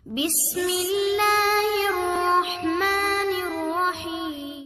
बिस्मिल्लाहिर्रहमानिर्रहीम।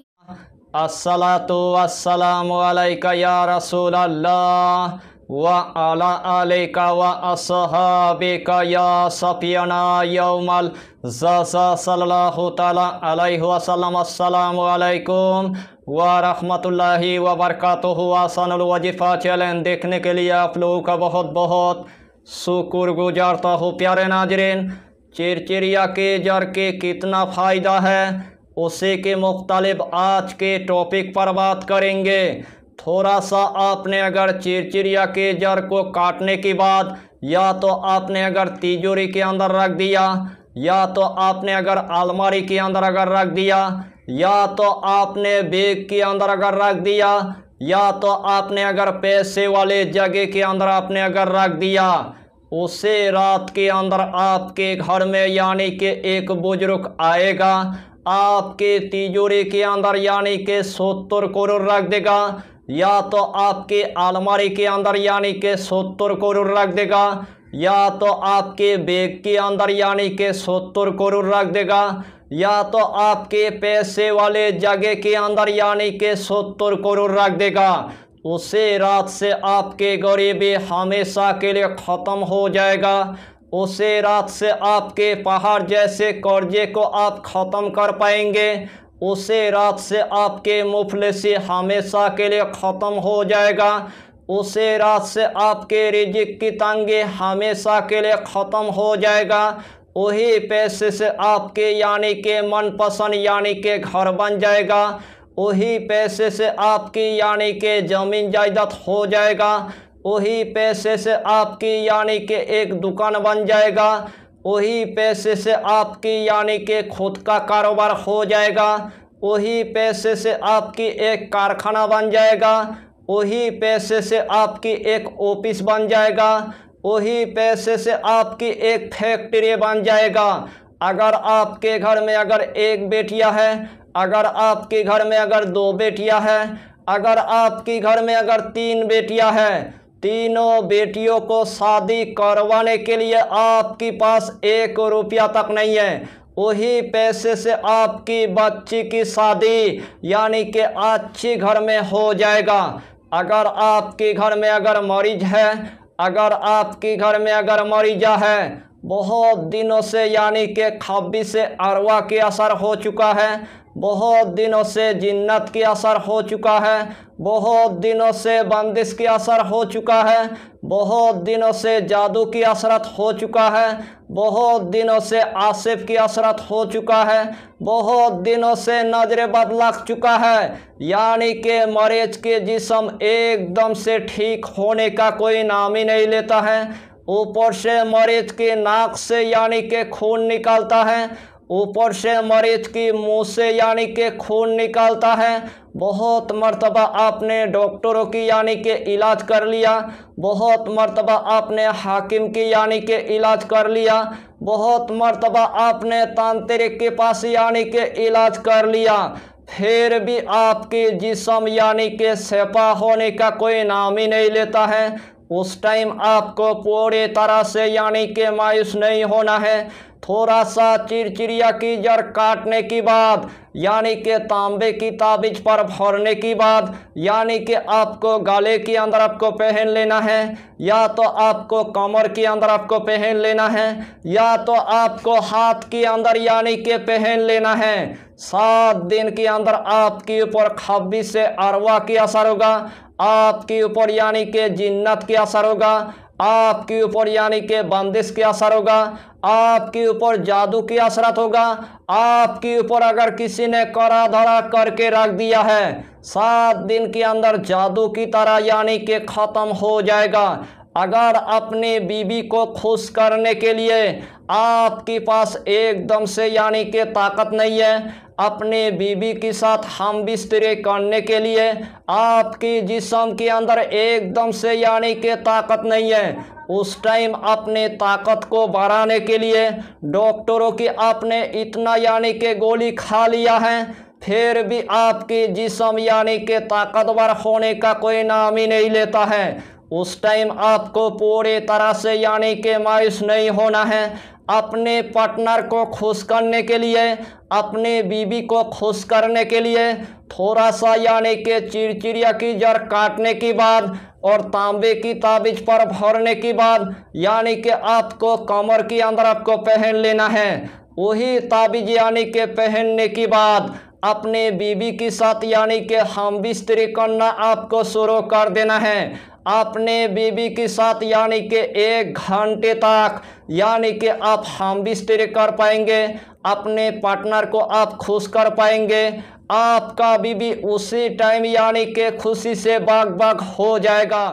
अस्सलातु वस्सलामु अलैका या रसूल अल्लाह व अला आलिका व अस्हाबिका या सफियना यौमल ज़ज़ा सल्लल्लाहु तआला अलैहि वसल्लम। अस्सलामु अलैकुम व रहमतुल्लाहि व बरकातुहू। आसानुल वजीफ़ा चैलेंज देखने के लिए आप लोगों का बहुत बहुत शुक्र गुजारता हूँ। प्यारे नाज़रीन, चिरचिरिया के जड़ के कितना फ़ायदा है उसी के मुख्तलिफ आज के टॉपिक पर बात करेंगे। थोड़ा सा आपने अगर चिरचिरिया के जड़ को काटने के बाद या तो आपने अगर तिजोरी के अंदर रख दिया, या तो आपने अगर अलमारी के अंदर अगर रख दिया, या तो आपने बैग के अंदर अगर रख दिया, या तो आपने अगर पैसे वाले जगह के अंदर आपने अगर रख दिया, उसे रात के अंदर आपके घर में यानी कि एक बुजुर्ग आएगा, आपके तिजोरी के अंदर यानी कि 70 करोड़ रख देगा, या तो आपके अलमारी के अंदर यानी कि 70 करोड़ रख देगा, या तो आपके बैग के अंदर यानी कि 70 करोड़ रख देगा, या तो आपके पैसे वाले जगह के अंदर यानी कि 70 करोड़ रख देगा। उसे रात से आपके गरीबी हमेशा के लिए ख़त्म हो जाएगा। उसे रात से आपके पहाड़ जैसे कर्जे को आप ख़त्म कर पाएंगे। उसे रात से आपके मुफलिसी हमेशा के लिए ख़त्म हो जाएगा। उसे रात से आपके रिज़्क़ की तंगी हमेशा के लिए ख़त्म हो जाएगा। वही पैसे से आपके यानी कि मनपसंद यानी कि घर बन जाएगा। वही पैसे से आपकी यानी कि ज़मीन जायदाद हो जाएगा। वही पैसे से आपकी यानी कि एक दुकान बन जाएगा। वही पैसे से आपकी यानी कि खुद का कारोबार हो जाएगा। वही पैसे से आपकी एक कारखाना बन जाएगा। वही पैसे से आपकी एक ऑफिस बन जाएगा। वही पैसे से आपकी एक फैक्ट्री बन जाएगा। अगर आपके घर में अगर एक बेटियां है, अगर आपके घर में अगर 2 बेटियां हैं, अगर आपके घर में अगर 3 बेटियां हैं, तीनों बेटियों को शादी करवाने के लिए आपके पास 1 रुपया तक नहीं है, वही पैसे से आपकी बच्ची की शादी यानी कि अच्छी घर में हो जाएगा। अगर आपके घर में अगर मरीज है, अगर आपके घर में अगर मरीजा है, बहुत दिनों से यानी कि खब्बी से अरवा के असर हो चुका है, बहुत दिनों से जिन्नत के असर हो चुका है, बहुत दिनों से बंदिश के असर हो चुका है, बहुत दिनों से जादू की असरत हो चुका है, बहुत दिनों से आसिफ की असरत हो चुका है, बहुत दिनों से नजर बद लग चुका है, यानी कि मरीज के जिस्म एकदम से ठीक होने का कोई नाम ही नहीं लेता है। ऊपर से मरीज के नाक से यानी कि खून निकलता है, ऊपर से मरीज की मुंह से यानी कि खून निकलता है। बहुत मर्तबा आपने डॉक्टरों की यानी कि इलाज कर लिया, बहुत मर्तबा आपने हाकिम की यानी कि इलाज कर लिया, बहुत मर्तबा आपने तांत्रिक के पास यानी कि इलाज कर लिया, फिर भी आपके जिस्म यानी कि शफा होने का कोई नाम ही नहीं लेता है। उस टाइम आपको पूरी तरह से यानी कि मायूस नहीं होना है। थोड़ा सा चिरचिरिया की जड़ काटने के बाद यानी कि तांबे की ताबीज पर भरने के बाद यानी कि आपको गले के अंदर आपको पहन लेना है, या तो आपको कमर के अंदर आपको पहन लेना है, या तो आपको हाथ के अंदर यानी कि पहन लेना है। 7 दिन के अंदर आपके ऊपर खब्बी से अरवा की असर होगा, आपके ऊपर यानी कि जिन्नत के असर होगा, आपके ऊपर यानी कि बंदिश के असर होगा, आपके ऊपर जादू की असरत होगा। आपके ऊपर अगर किसी ने कड़ा धड़ा करके रख दिया है, 7 दिन के अंदर जादू की तरह यानी कि ख़त्म हो जाएगा। अगर अपनी बीवी को खुश करने के लिए आपके पास एकदम से यानी कि ताकत नहीं है, अपने बीवी के साथ हम बिस्तरे करने के लिए आपकी जिस्म के अंदर एकदम से यानी कि ताकत नहीं है, उस टाइम अपने ताकत को बढ़ाने के लिए डॉक्टरों की आपने इतना यानी कि गोली खा लिया है, फिर भी आपकी जिस्म यानी कि ताकतवर होने का कोई नाम ही नहीं लेता है। उस टाइम आपको पूरी तरह से यानी कि मायूस नहीं होना है। अपने पार्टनर को खुश करने के लिए, अपने बीवी को खुश करने के लिए थोड़ा सा यानी कि चिरचिरिया की जड़ काटने के बाद और तांबे की ताबीज पर भरने के बाद यानी कि आपको कमर के अंदर आपको पहन लेना है। वही ताबीज यानी कि पहनने के बाद अपने बीवी के साथ यानी कि हम बिस्तरी करना आपको शुरू कर देना है। अपने बीवी के साथ यानी कि 1 घंटे तक यानी कि आप हम बिस्तरी कर पाएंगे, अपने पार्टनर को आप खुश कर पाएंगे। आपका बीवी उसी टाइम यानी कि खुशी से बाग बाग हो जाएगा।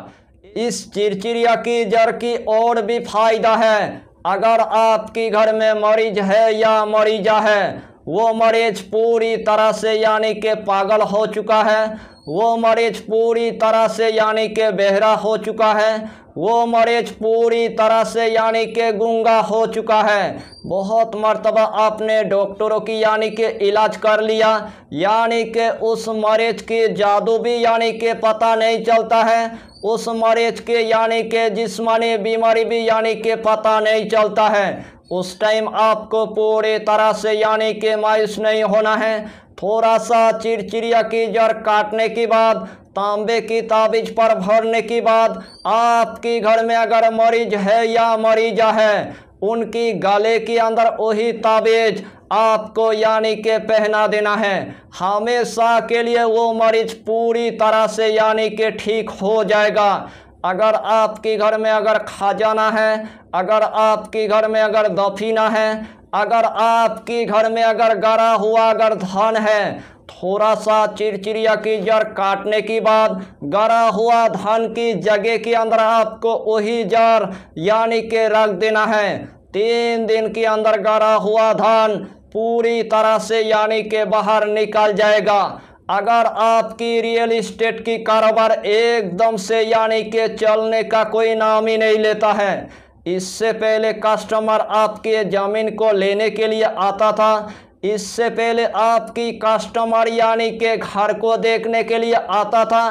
इस चिरचिरिया की जड़ की और भी फायदा है। अगर आपके घर में मरीज है या मरीजा है, वो मरीज पूरी तरह से यानी कि पागल हो चुका है, वो मरीज पूरी तरह से यानी कि बहरा हो चुका है, वो मरीज पूरी तरह से यानी कि गूंगा हो चुका है, बहुत मर्तबा आपने डॉक्टरों की यानी कि इलाज कर लिया, यानी कि उस मरीज की जादू भी यानी कि पता नहीं चलता है, उस मरीज के यानी कि जिस्मानी बीमारी भी यानी कि पता नहीं चलता है। उस टाइम आपको पूरी तरह से यानी कि मायूस नहीं होना है। थोड़ा सा चिरचिरिया की जड़ काटने के बाद, तांबे की ताबीज पर भरने के बाद आपके घर में अगर मरीज है या मरीजा है, उनकी गले के अंदर वही ताबीज आपको यानी कि पहना देना है। हमेशा के लिए वो मरीज पूरी तरह से यानी कि ठीक हो जाएगा। अगर आपके घर में अगर खजाना है, अगर आपके घर में अगर दफीना है, अगर आपके घर में अगर गड़ा हुआ अगर धन है, थोड़ा सा चिरचिरिया की जड़ काटने के बाद गड़ा हुआ धन की जगह के अंदर आपको वही जड़ यानी कि रख देना है। 3 दिन के अंदर गड़ा हुआ धन पूरी तरह से यानी कि बाहर निकल जाएगा। अगर आपकी रियल इस्टेट की कारोबार एकदम से यानी कि चलने का कोई नाम ही नहीं लेता है, इससे पहले कस्टमर आपके ज़मीन को लेने के लिए आता था, इससे पहले आपकी कस्टमर यानी कि घर को देखने के लिए आता था,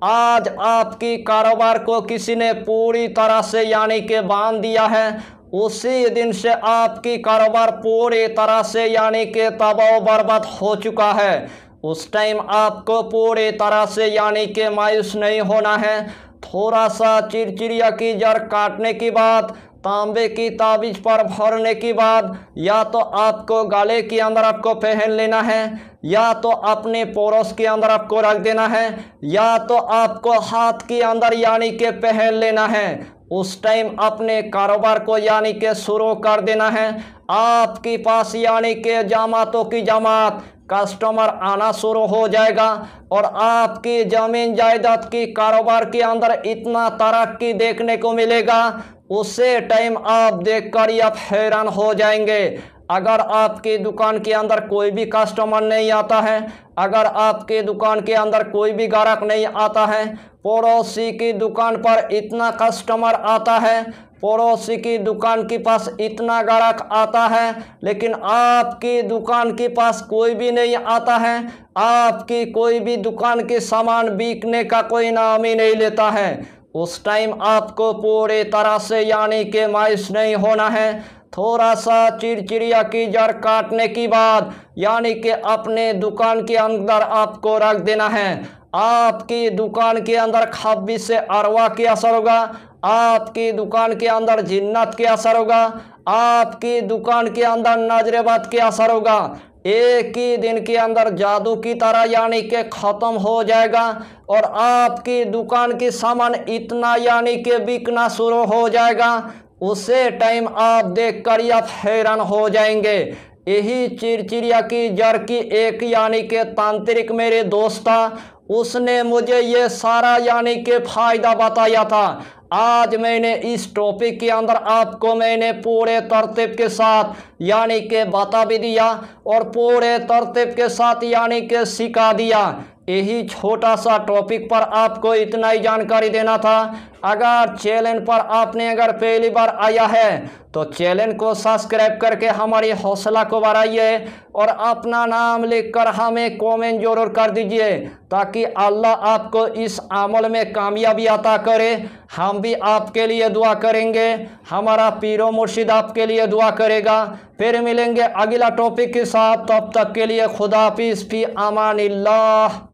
आज आपकी कारोबार को किसी ने पूरी तरह से यानी कि बांध दिया है। उसी दिन से आपकी कारोबार पूरी तरह से यानी कि तबाह बर्बाद हो चुका है। उस टाइम आपको पूरी तरह से यानी कि मायूस नहीं होना है। थोड़ा सा चिरचिरिया की जड़ काटने के बाद, तांबे की ताबीज पर भरने के बाद या तो आपको गले के अंदर आपको पहन लेना है, या तो अपने पोरोस के अंदर आपको रख देना है, या तो आपको हाथ के अंदर यानी कि पहन लेना है। उस टाइम अपने कारोबार को यानी कि शुरू कर देना है। आपके पास यानी कि जमातों की जमात कस्टमर आना शुरू हो जाएगा और आपकी ज़मीन जायदाद की कारोबार के अंदर इतना तरक्की देखने को मिलेगा, उसे टाइम आप देखकर ही आप हैरान हो जाएंगे। अगर आपकी दुकान के अंदर कोई भी कस्टमर नहीं आता है, अगर आपके दुकान के अंदर कोई भी ग्राहक नहीं आता है, पड़ोसी की दुकान पर इतना कस्टमर आता है, पड़ोसी की दुकान के पास इतना ग्राहक आता है, लेकिन आपकी दुकान के पास कोई भी नहीं आता है, आपकी कोई भी दुकान के सामान बिकने का कोई नाम ही नहीं लेता है, उस टाइम आपको पूरी तरह से यानी कि मायूस नहीं होना है। थोड़ा सा चिरचिरिया की जड़ काटने के बाद यानी कि अपने दुकान के अंदर आपको रख देना है। आपकी दुकान के अंदर खब्बिस से अरवा के असर होगा, आपकी दुकान के अंदर जिन्नत के असर होगा, आपकी दुकान के अंदर नजरेबद के असर होगा। एक ही दिन के अंदर जादू की तरह यानी कि ख़त्म हो जाएगा और आपकी दुकान की सामान इतना यानी कि बिकना शुरू हो जाएगा, उसे टाइम आप देखकर ही आप हैरान हो जाएंगे। यही चिरचिरिया की जड़ की एक यानी कि तांत्रिक मेरे दोस्त था, उसने मुझे ये सारा यानी कि फ़ायदा बताया था। आज मैंने इस टॉपिक के अंदर आपको मैंने पूरे तरतीब के साथ यानी कि बता भी दिया और पूरे तरतीब के साथ यानी कि सिखा दिया। यही छोटा सा टॉपिक पर आपको इतना ही जानकारी देना था। अगर चैनल पर आपने अगर पहली बार आया है तो चैनल को सब्सक्राइब करके हमारी हौसला को बढ़ाइए और अपना नाम लिखकर हमें कमेंट जरूर कर दीजिए ताकि अल्लाह आपको इस अमल में कामयाबी अता करे। हम भी आपके लिए दुआ करेंगे, हमारा पीरो मुर्शिद आपके लिए दुआ करेगा। फिर मिलेंगे अगला टॉपिक के साथ, तब तक के लिए खुदा हाफिज़, फी अमानिल्लाह।